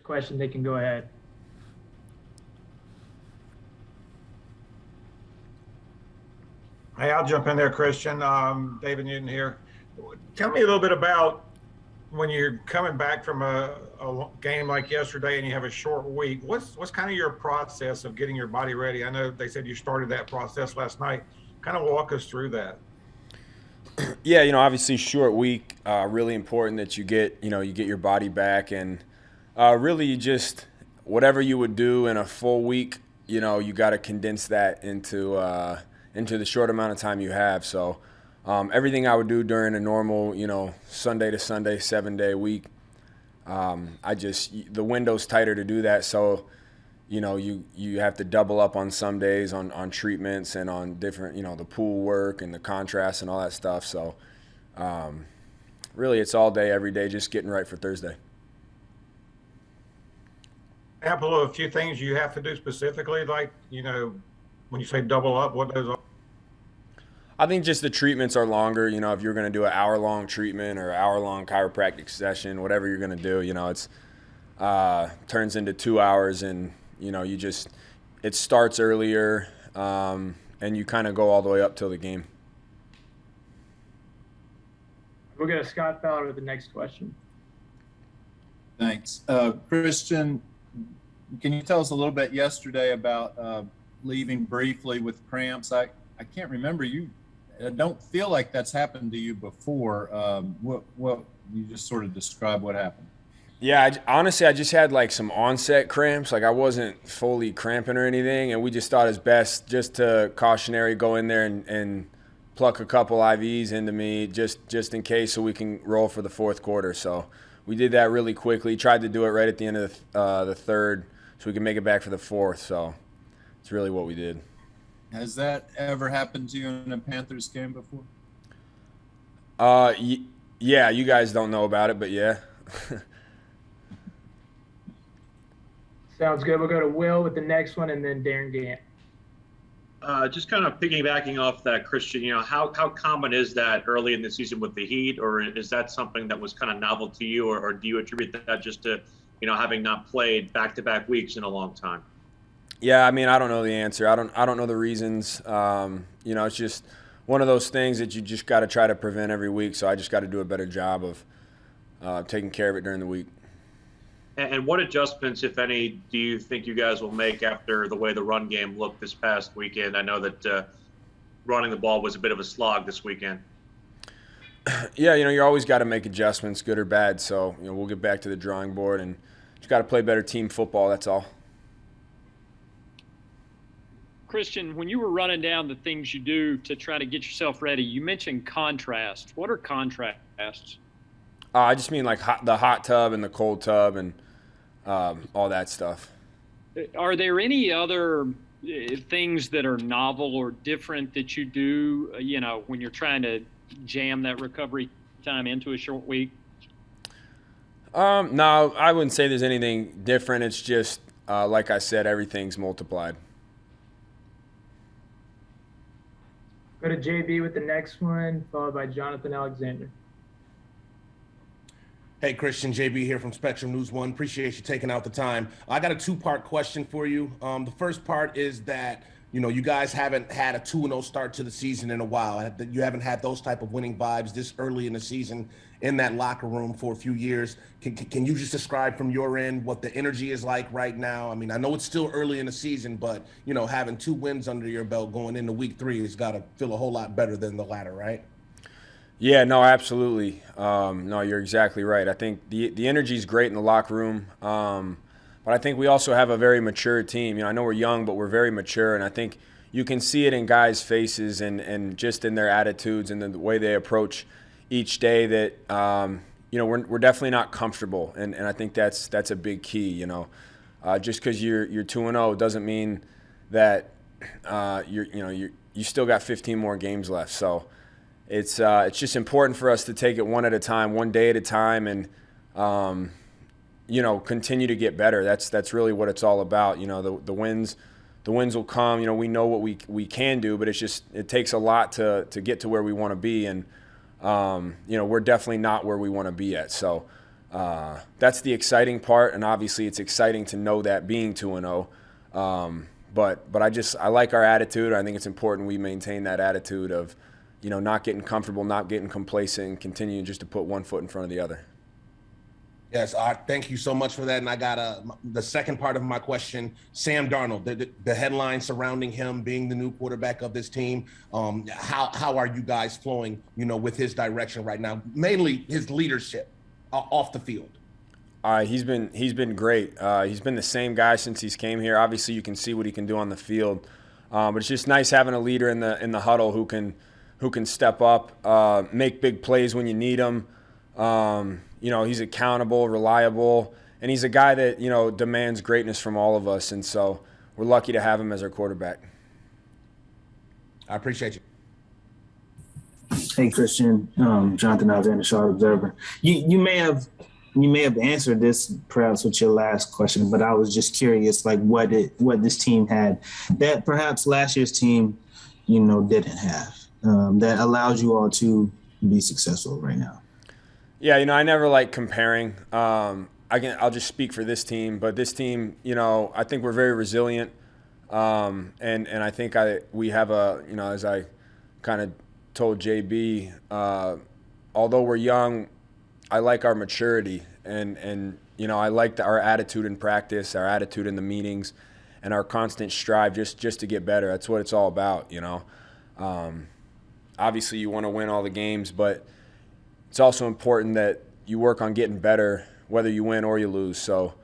question, they can go ahead. Hey, I'll jump in there, Christian. David Newton here. Tell me a little bit about when you're coming back from a game like yesterday and you have a short week. What's kind of your process of getting your body ready? I know they said you started that process last night. Kind of walk us through that. Yeah, obviously short week, really important that you get your body back, and really you just whatever you would do in a full week, you got to condense that into the short amount of time you have. So everything I would do during a normal, Sunday to Sunday, 7-day week, the window's tighter to do that. So, you have to double up on some days on treatments and on different, the pool work and the contrast and all that stuff. So really it's all day, every day, just getting right for Thursday. Example of a few things you have to do specifically, like, when you say double up, what those are? I think just the treatments are longer. If you're going to do an hour-long treatment or hour-long chiropractic session, whatever you're going to do, it's turns into 2 hours, and it starts earlier, and you kind of go all the way up till the game. We'll go to Scott Fowler with the next question. Thanks. Christian, can you tell us a little bit yesterday about leaving briefly with cramps? I can't remember you. I don't feel like that's happened to you before. What you just sort of describe what happened? Yeah, honestly, I just had like some onset cramps. Like I wasn't fully cramping or anything, and we just thought it's best just to cautionary go in there and pluck a couple IVs into me just in case, so we can roll for the fourth quarter. So we did that really quickly. Tried to do it right at the end of the third, so we can make it back for the fourth. So it's really what we did. Has that ever happened to you in a Panthers game before? Yeah, you guys don't know about it, but yeah. Sounds good. We'll go to Will with the next one, and then Darren Gant. Just kind of piggybacking off that, Christian, how common is that early in the season with the Heat, or is that something that was kind of novel to you, or do you attribute that just to, having not played back-to-back weeks in a long time? Yeah, I mean, I don't know the answer. I don't know the reasons. It's just one of those things that you just got to try to prevent every week. So I just got to do a better job of taking care of it during the week. And what adjustments, if any, do you think you guys will make after the way the run game looked this past weekend? I know that running the ball was a bit of a slog this weekend. Yeah, you always got to make adjustments, good or bad. So, we'll get back to the drawing board and just got to play better team football, that's all. Christian, when you were running down the things you do to try to get yourself ready, you mentioned contrast. What are contrasts? I just mean like the hot tub and the cold tub and all that stuff. Are there any other things that are novel or different that you do, when you're trying to jam that recovery time into a short week? No, I wouldn't say there's anything different. It's just, like I said, everything's multiplied. Go to JB with the next one, followed by Jonathan Alexander. Hey, Christian, JB here from Spectrum News One. Appreciate you taking out the time. I got a two-part question for you. The first part is that, you guys haven't had a 2-0 start to the season in a while. You haven't had those type of winning vibes this early in the season in that locker room for a few years. Can you just describe from your end what the energy is like right now? I mean, I know it's still early in the season, but, having 2 wins under your belt going into week 3 has got to feel a whole lot better than the latter, right? Yeah, no, absolutely. No, you're exactly right. I think the energy is great in the locker room, but I think we also have a very mature team. I know we're young, but we're very mature, and I think you can see it in guys' faces and just in their attitudes and the way they approach each day that we're definitely not comfortable, and I think that's a big key. Just because you're 2-0 doesn't mean that you still got 15 more games left. So. It's just important for us to take it one at a time, one day at a time, and continue to get better. That's really what it's all about. The wins will come. We know what we can do, but it takes a lot to get to where we want to be, and we're definitely not where we want to be at. So That's the exciting part, and obviously it's exciting to know that being 2-0. But I like our attitude. I think it's important we maintain that attitude of, not getting comfortable, not getting complacent, and continuing just to put one foot in front of the other. Yes, thank you so much for that. And I got the second part of my question, Sam Darnold, the headline surrounding him being the new quarterback of this team. How are you guys flowing, with his direction right now, mainly his leadership off the field? He's been great. He's been the same guy since he's came here. Obviously, you can see what he can do on the field, but it's just nice having a leader in the huddle who can step up, make big plays when you need him. He's accountable, reliable, and he's a guy that demands greatness from all of us, and so we're lucky to have him as our quarterback. I appreciate you. Hey, Christian, Jonathan Alexander, Charlotte Observer. You may have answered this perhaps with your last question, but I was just curious, like what this team had that perhaps last year's team, didn't have, that allows you all to be successful right now. Yeah, I never like comparing. I'll just speak for this team, but this team, I think we're very resilient, and I think we have as I kind of told JB, although we're young, I like our maturity, and I like our attitude in practice, our attitude in the meetings, and our constant strive just to get better. That's what it's all about, Obviously, you want to win all the games, but it's also important that you work on getting better, whether you win or you lose. So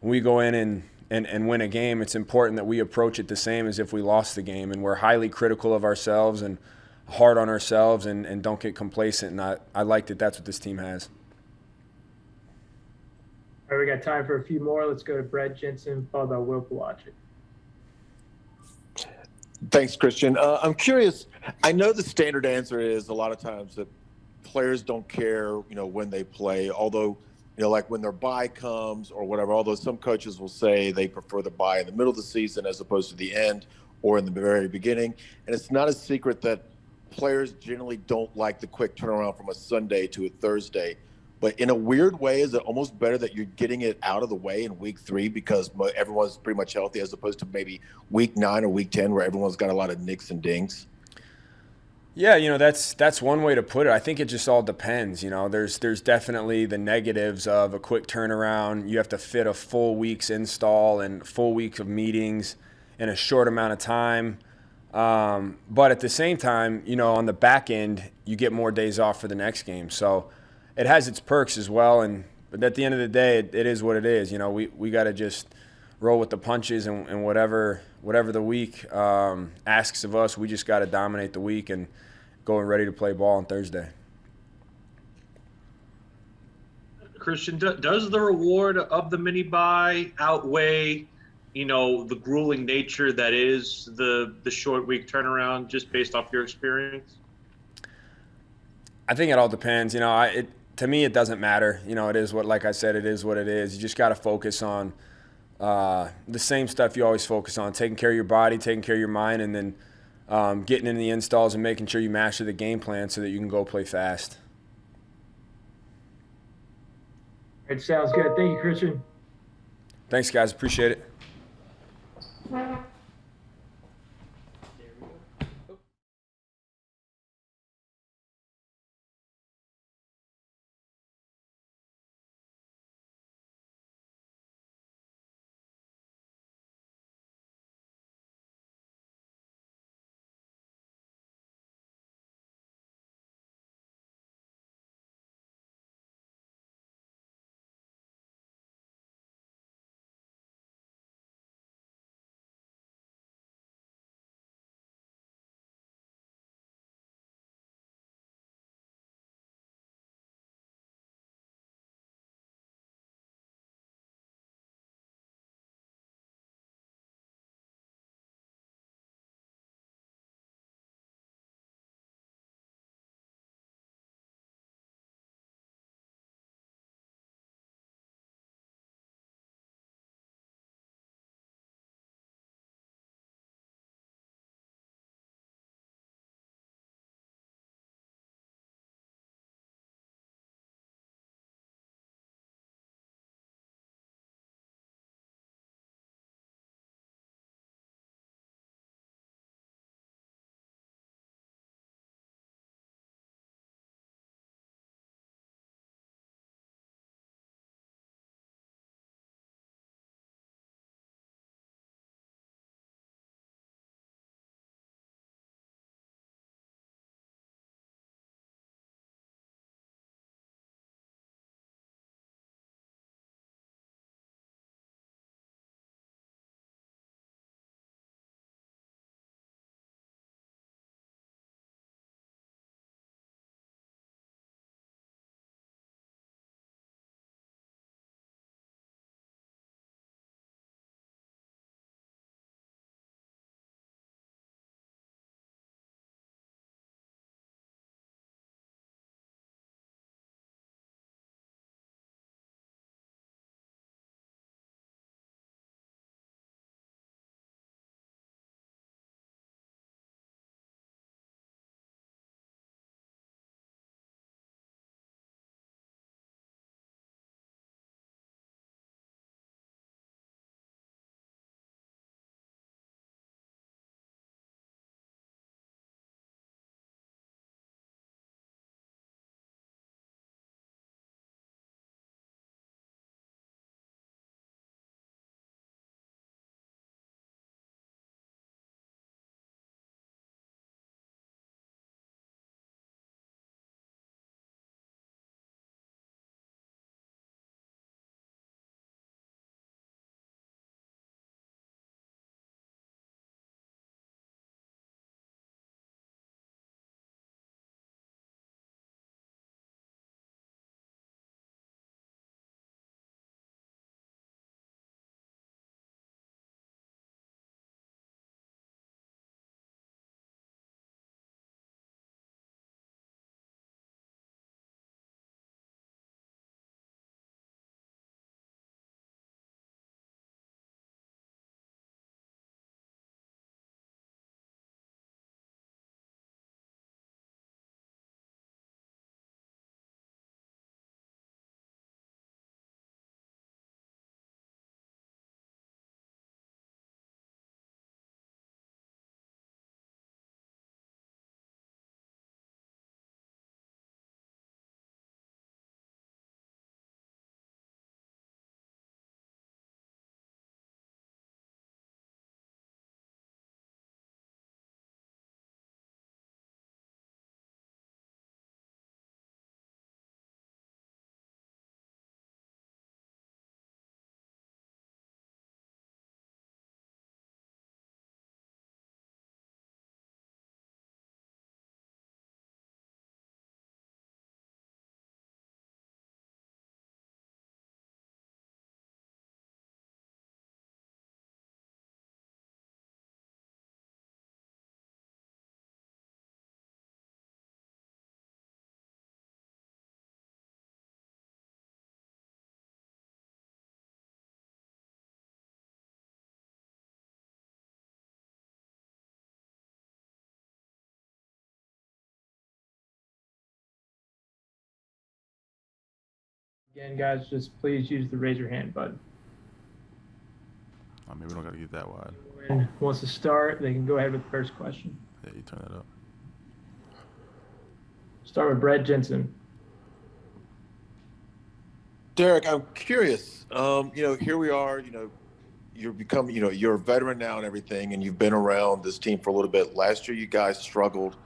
when we go in and win a game, it's important that we approach it the same as if we lost the game, and we're highly critical of ourselves and hard on ourselves and don't get complacent. And I like that that's what this team has. All right, we got time for a few more. Let's go to Brett Jensen, followed by Will Pawachik. Thanks, Christian. I'm curious. I know the standard answer is a lot of times that players don't care, when they play, although, like when their bye comes or whatever, although some coaches will say they prefer the bye in the middle of the season as opposed to the end or in the very beginning. And it's not a secret that players generally don't like the quick turnaround from a Sunday to a Thursday. But in a weird way, is it almost better that you're getting it out of the way in week 3 because everyone's pretty much healthy, as opposed to maybe week 9 or week 10 where everyone's got a lot of nicks and dings? Yeah, that's one way to put it. I think it just all depends. There's definitely the negatives of a quick turnaround. You have to fit a full week's install and full week of meetings in a short amount of time. But at the same time, on the back end, you get more days off for the next game. So it has its perks as well. But at the end of the day, it is what it is. We got to just roll with the punches, and whatever the week asks of us, we just got to dominate the week and go and ready to play ball on Thursday. Christian, does the reward of the mini bye outweigh, the grueling nature that is the short week turnaround, just based off your experience? I think it all depends. To me, it doesn't matter. It is like I said, it is what it is. You just got to focus on the same stuff you always focus on: taking care of your body, taking care of your mind, and then getting in the installs and making sure you master the game plan so that you can go play fast. All right, sounds good. Thank you, Christian. Thanks, guys. Appreciate it. Again, guys, just please use the raise your hand button. I mean, we don't got to get that wide. Anyone wants to start, they can go ahead with the first question. Yeah, you turn that up. Start with Brett Jensen. Derek, I'm curious. Here we are. You're become. You're a veteran now and everything, and you've been around this team for a little bit. Last year, you guys struggled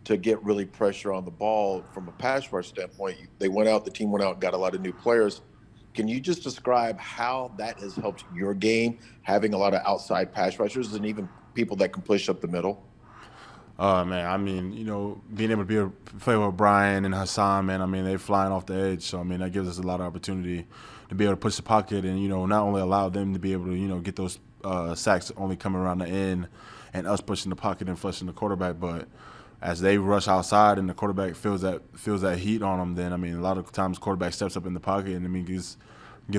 to get really pressure on the ball from a pass rush standpoint. The team went out and got a lot of new players. Can you just describe how that has helped your game, having a lot of outside pass rushers and even people that can push up the middle? Man, I mean, being able to play with Brian and Hassan, man, I mean, they're flying off the edge. So, I mean, that gives us a lot of opportunity to be able to push the pocket and, not only allow them to be able to, get those sacks only coming around the end and us pushing the pocket and flushing the quarterback, but as they rush outside and the quarterback feels that heat on them, then, I mean, a lot of times quarterback steps up in the pocket and, I mean, gives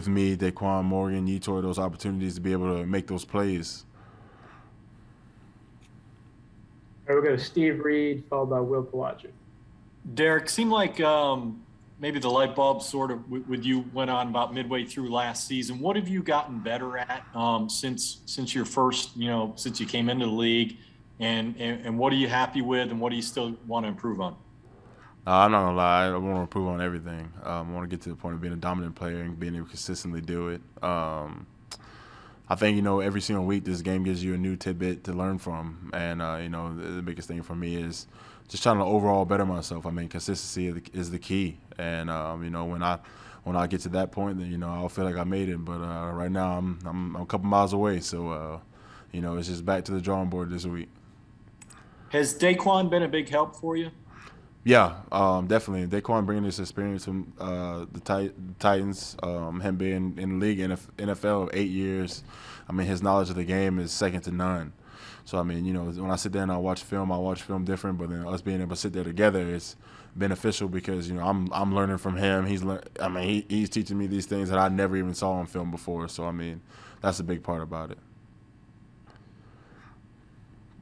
me, Daquan, Morgan, Yetur those opportunities to be able to make those plays. All right, we'll go to Steve Reed, followed by Will Palacic. Derek, seemed like maybe the light bulb sort of with you went on about midway through last season. What have you gotten better at since your first, since you came into the league, and what are you happy with, and what do you still want to improve on? I'm not gonna lie, I want to improve on everything. I want to get to the point of being a dominant player and being able to consistently do it. I think, every single week this game gives you a new tidbit to learn from. And, the biggest thing for me is just trying to overall better myself. I mean, consistency is the key. And, when I get to that point, then, I'll feel like I made it. But right now I'm a couple miles away. So, it's just back to the drawing board this week. Has Daquan been a big help for you? Yeah, definitely. Daquan bringing this experience from the Titans, him being in the league, NFL 8 years. I mean, his knowledge of the game is second to none. So, I mean, when I sit there and I watch film different. But then us being able to sit there together is beneficial because, I'm learning from him. He's teaching me these things that I never even saw on film before. So, I mean, that's a big part about it.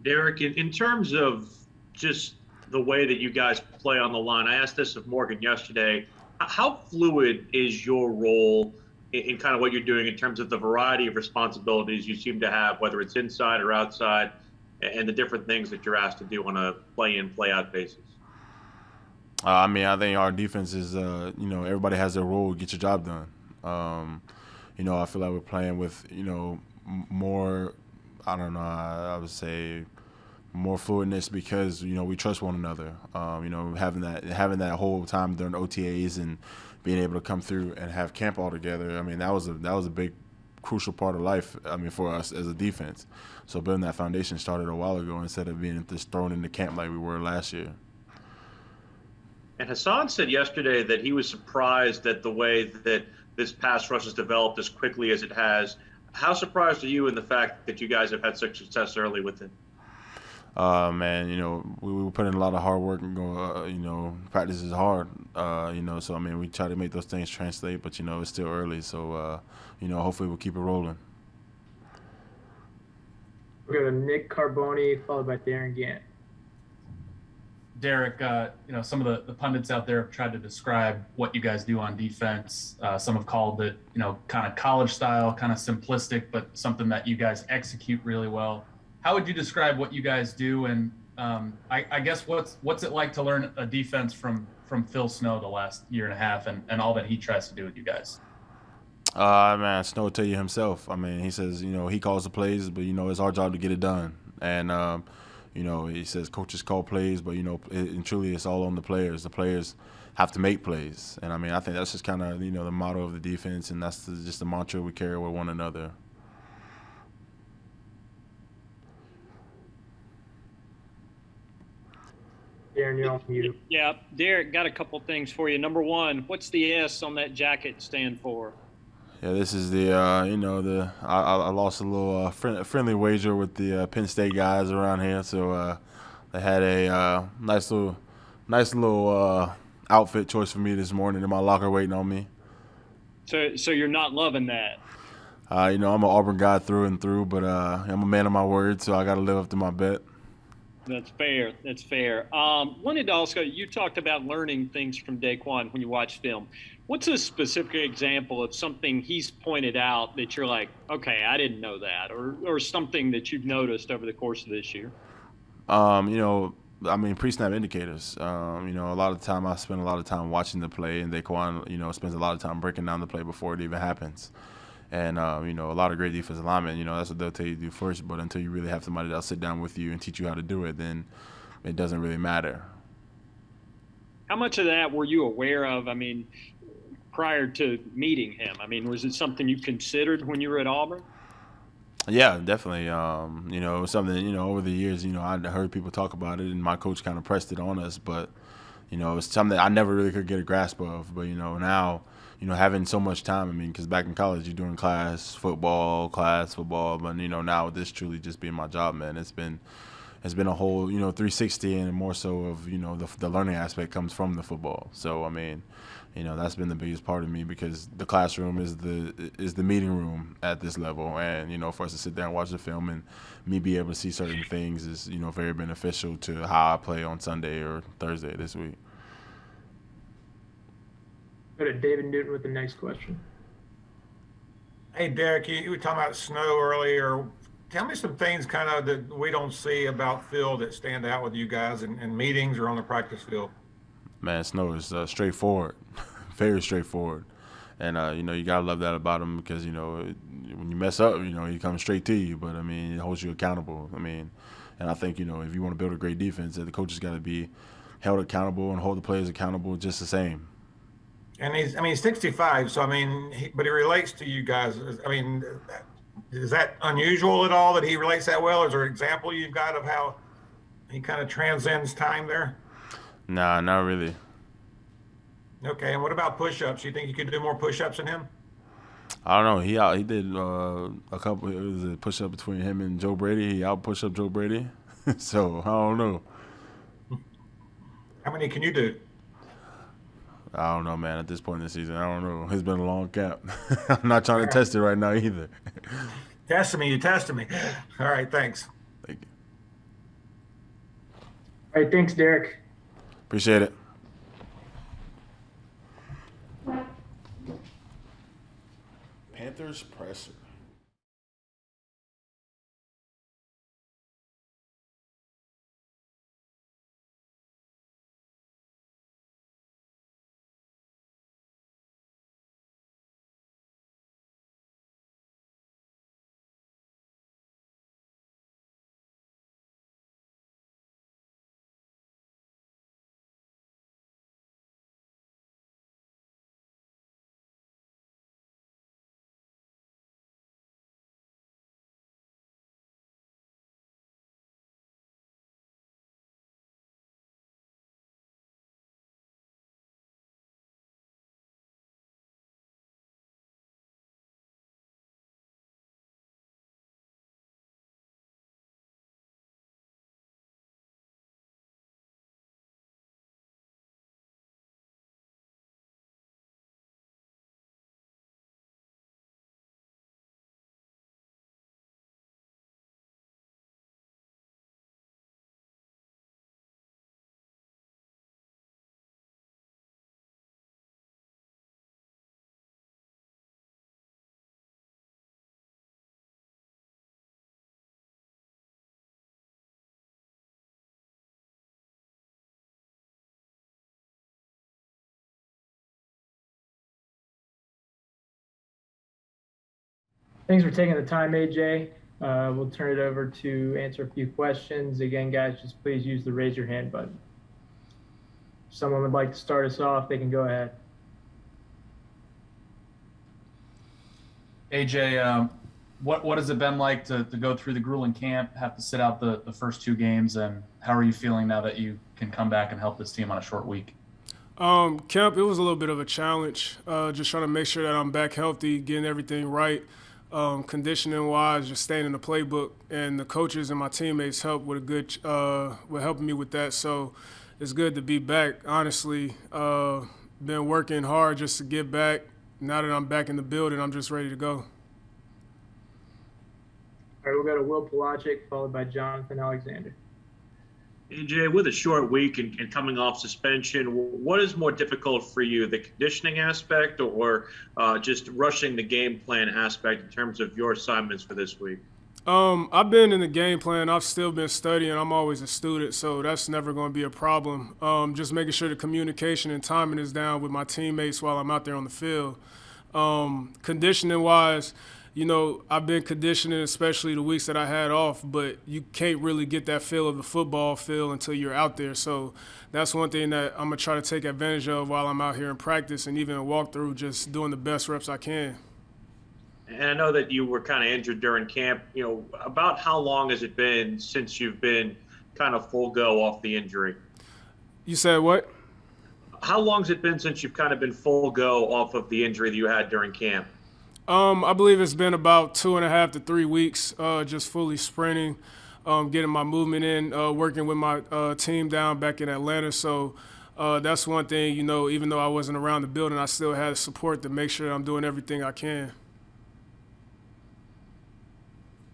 Derek, in terms of just the way that you guys play on the line, I asked this of Morgan yesterday. How fluid is your role in kind of what you're doing in terms of the variety of responsibilities you seem to have, whether it's inside or outside, and the different things that you're asked to do on a play-in, play-out basis? I think our defense is, everybody has their role to get your job done. I feel like we're playing with, more, I would say, more fluidness because we trust one another. Having that whole time during OTAs and being able to come through and have camp all together. I mean, that was a big, crucial part of life. I mean, for us as a defense. So building that foundation started a while ago instead of being just thrown into camp like we were last year. And Hassan said yesterday that he was surprised at the way that this pass rush has developed as quickly as it has. How surprised are you in the fact that you guys have had such success early with it? Man, we put in a lot of hard work and practice is hard, so, I mean, we try to make those things translate, but, it's still early. So, hopefully we'll keep it rolling. We'll go to Nick Carboni, followed by Darren Gant. Derek, some of the pundits out there have tried to describe what you guys do on defense. Some have called it, kind of college style, kind of simplistic, but something that you guys execute really well. How would you describe what you guys do? And I guess what's it like to learn a defense from Phil Snow the last year and a half and all that he tries to do with you guys? Man, Snow will tell you himself. I mean, he says, he calls the plays, but, it's our job to get it done. And, he says coaches call plays, but, and truly it's all on the players. The players have to make plays. And, I think that's just kind of, the motto of the defense, and that's just the mantra we carry with one another. Darren, you're on mute. Yeah, Derek, got a couple things for you. Number one, what's the S on that jacket stand for? Yeah, this is the I lost a little friendly wager with the Penn State guys around here, so they had a nice little outfit choice for me this morning in my locker waiting on me. So you're not loving that? I'm an Auburn guy through and through, but I'm a man of my word, so I got to live up to my bet. That's fair. That's fair. Wanted to also, you talked about learning things from Daquan when you watch film. What's a specific example of something he's pointed out that you're like, okay, I didn't know that, or something that you've noticed over the course of this year? You know, I mean, pre-snap indicators. You know, a lot of the time I spend a lot of time watching the play, and Daquan, you know, spends a lot of time breaking down the play before it even happens. And, you know, a lot of great defensive linemen, you know, that's what they'll tell you to do first. But until you really have somebody that'll sit down with you and teach you how to do it, then it doesn't really matter. How much of that were you aware of? I mean, prior to meeting him, I mean, was it something you considered when you were at Auburn? Yeah, definitely. You know, it was something, you know, over the years, you know, I heard people talk about it, and my coach kind of pressed it on us. But, you know, it's something that I never really could get a grasp of. But, you know, now, you know, having so much time, I mean, because back in college, you're doing class football. But, you know, now this truly just being my job, man, it's been a whole, you know, 360, and more so of, you know, the learning aspect comes from the football. So, I mean, you know, that's been the biggest part of me, because the classroom is the meeting room at this level. And, you know, for us to sit there and watch the film and me be able to see certain things is, you know, very beneficial to how I play on Sunday or Thursday this week. Go to David Newton with the next question. Hey, Derek, you were talking about snow earlier. Tell me some things kind of that we don't see about Phil that stand out with you guys in meetings or on the practice field. Man, Snow is straightforward, very straightforward. And, you know, you got to love that about him, because, you know, when you mess up, you know, he comes straight to you. But, I mean, it holds you accountable. I mean, and I think, you know, if you want to build a great defense, the coaches got to be held accountable and hold the players accountable just the same. And he's 65, so I mean, but he relates to you guys. I mean, is that unusual at all that he relates that well? Is there an example you've got of how he kind of transcends time there? Nah, not really. Okay, and what about push-ups? You think you could do more push-ups than him? I don't know. He did a couple. It was a push up between him and Joe Brady. He out push up Joe Brady. So I don't know. How many can you do? I don't know, man. At this point in the season, I don't know. It's been a long cap. I'm not trying to test it right now either. Testing me, you testing me. All right, thanks. Thank you. All right, thanks, Derek. Appreciate it. Panthers presser. Thanks for taking the time, AJ. We'll turn it over to answer a few questions. Again, guys, just please use the raise your hand button. If someone would like to start us off, they can go ahead. AJ, what has it been like to go through the grueling camp, have to sit out the first two games, and how are you feeling now that you can come back and help this team on a short week? Camp, it was a little bit of a challenge, just trying to make sure that I'm back healthy, getting everything right. Conditioning-wise, just staying in the playbook, and the coaches and my teammates helped with with helping me with that. So it's good to be back. Honestly, been working hard just to get back. Now that I'm back in the building, I'm just ready to go. All right, we'll go to Will Pelagic, followed by Jonathan Alexander. AJ, with a short week and coming off suspension, what is more difficult for you, the conditioning aspect or just rushing the game plan aspect in terms of your assignments for this week? I've been in the game plan. I've still been studying. I'm always a student, so that's never going to be a problem. Just making sure the communication and timing is down with my teammates while I'm out there on the field. Conditioning-wise, I've been conditioning, especially the weeks that I had off, but you can't really get that feel of the football feel until you're out there. So that's one thing that I'm going to try to take advantage of while I'm out here in practice and even in walkthrough, just doing the best reps I can. And I know that you were kind of injured during camp. About how long has it been since you've been kind of full go off the injury? You said what? How long has it been since you've kind of been full go off of the injury that you had during camp? I believe it's been about 2.5 to 3 weeks, just fully sprinting, getting my movement in, working with my team down back in Atlanta. So that's one thing, even though I wasn't around the building, I still had support to make sure I'm doing everything I can.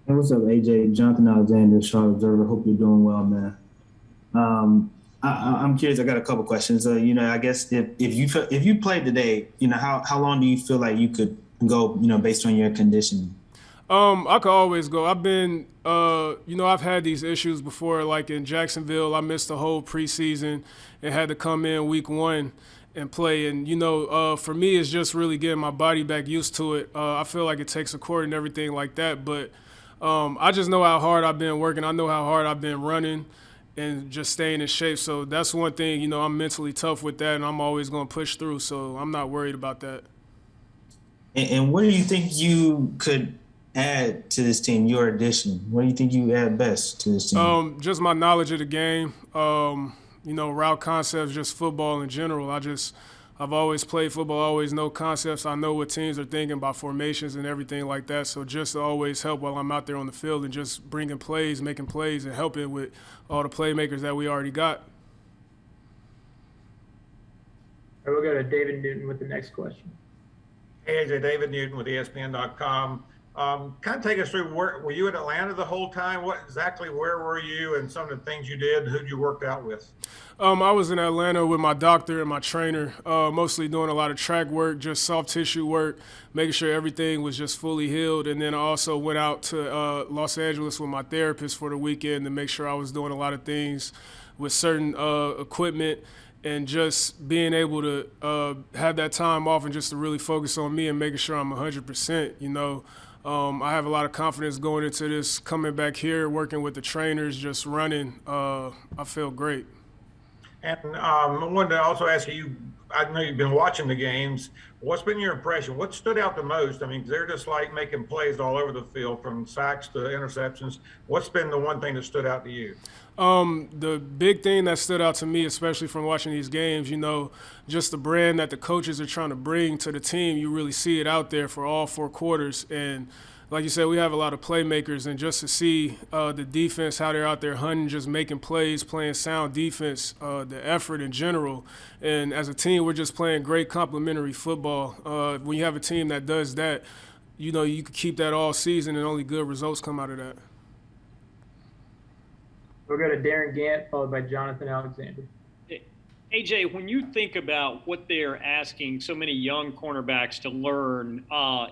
Hey, what's up, AJ? Jonathan Alexander, Charlotte Observer. Hope you're doing well, man. I'm curious. I got a couple questions. I guess if you played today, how long do you feel like you could go, based on your conditioning? I could always go. I've been, I've had these issues before. Like in Jacksonville, I missed the whole preseason and had to come in week 1 and play. And, for me, it's just really getting my body back used to it. I feel like it takes a cord and everything like that, but I just know how hard I've been working. I know how hard I've been running and just staying in shape. So that's one thing, I'm mentally tough with that, and I'm always going to push through. So I'm not worried about that. And what do you think you could add to this team, your addition? What do you think you add best to this team? Just my knowledge of the game, route concepts, just football in general. I've always played football, always know concepts. I know what teams are thinking about formations and everything like that. So just to always help while I'm out there on the field and just bringing plays, making plays, and helping with all the playmakers that we already got. All right, we'll go to David Newton with the next question. Hey, AJ, David Newton with ESPN.com. Kind of take us through, were you in Atlanta the whole time? Where were you and some of the things you did? Who'd you worked out with? I was in Atlanta with my doctor and my trainer, mostly doing a lot of track work, just soft tissue work, making sure everything was just fully healed. And then I also went out to Los Angeles with my therapist for the weekend to make sure I was doing a lot of things with certain equipment and just being able to have that time off and just to really focus on me and making sure I'm 100%, I have a lot of confidence going into this, coming back here, working with the trainers, just running. I feel great. And I wanted to also ask you, I know you've been watching the games. What's been your impression? What stood out the most? I mean, they're just like making plays all over the field, from sacks to interceptions. What's been the one thing that stood out to you? The big thing that stood out to me, especially from watching these games, just the brand that the coaches are trying to bring to the team. You really see it out there for all 4 quarters. And like you said, we have a lot of playmakers, and just to see the defense, how they're out there hunting, just making plays, playing sound defense, the effort in general. And as a team, we're just playing great complementary football. When you have a team that does that, you can keep that all season and only good results come out of that. We'll go to Darren Gant, followed by Jonathan Alexander. AJ, when you think about what they're asking so many young cornerbacks to learn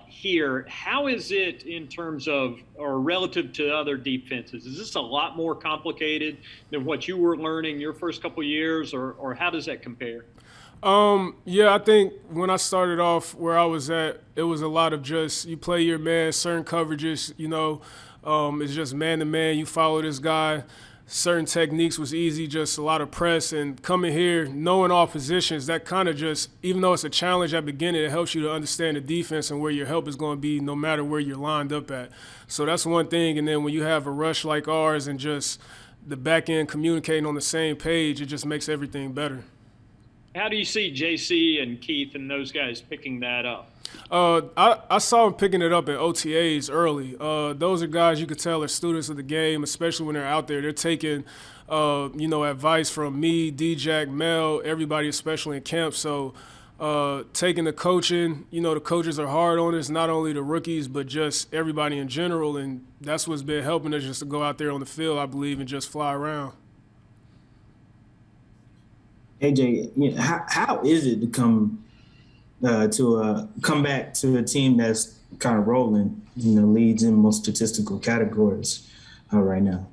here, how is it in terms of, or relative to other defenses? Is this a lot more complicated than what you were learning your first couple of years, or how does that compare? Yeah, I think when I started off where I was at, it was a lot of just, you play your man, certain coverages, it's just man-to-man, you follow this guy. Certain techniques was easy, just a lot of press. And coming here, knowing all positions, that kind of just, even though it's a challenge at the beginning, it helps you to understand the defense and where your help is going to be no matter where you're lined up at. So that's one thing. And then when you have a rush like ours and just the back end communicating on the same page, it just makes everything better. How do you see JC and Keith and those guys picking that up? I saw them picking it up in OTAs early. Those are guys you could tell are students of the game, especially when they're out there. They're taking, advice from me, D-Jack, Mel, everybody, especially in camp. So taking the coaching, the coaches are hard on us, not only the rookies, but just everybody in general. And that's what's been helping us just to go out there on the field, I believe, and just fly around. AJ, how is it to come back to a team that's kind of rolling, leads in most statistical categories right now?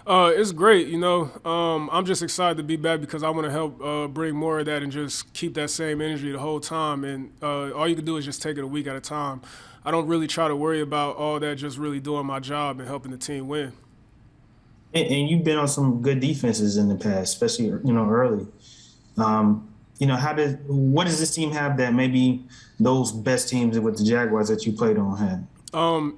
It's great, I'm just excited to be back because I want to help bring more of that and just keep that same energy the whole time. And all you can do is just take it a week at a time. I don't really try to worry about all that, just really doing my job and helping the team win. And you've been on some good defenses in the past, especially early. What does this team have that maybe those best teams with the Jaguars that you played on had?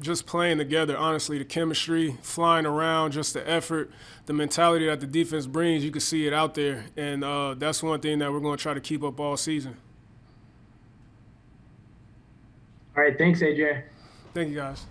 Just playing together, honestly, the chemistry, flying around, just the effort, the mentality that the defense brings, you can see it out there. And that's one thing that we're going to try to keep up all season. All right, thanks, AJ. Thank you, guys.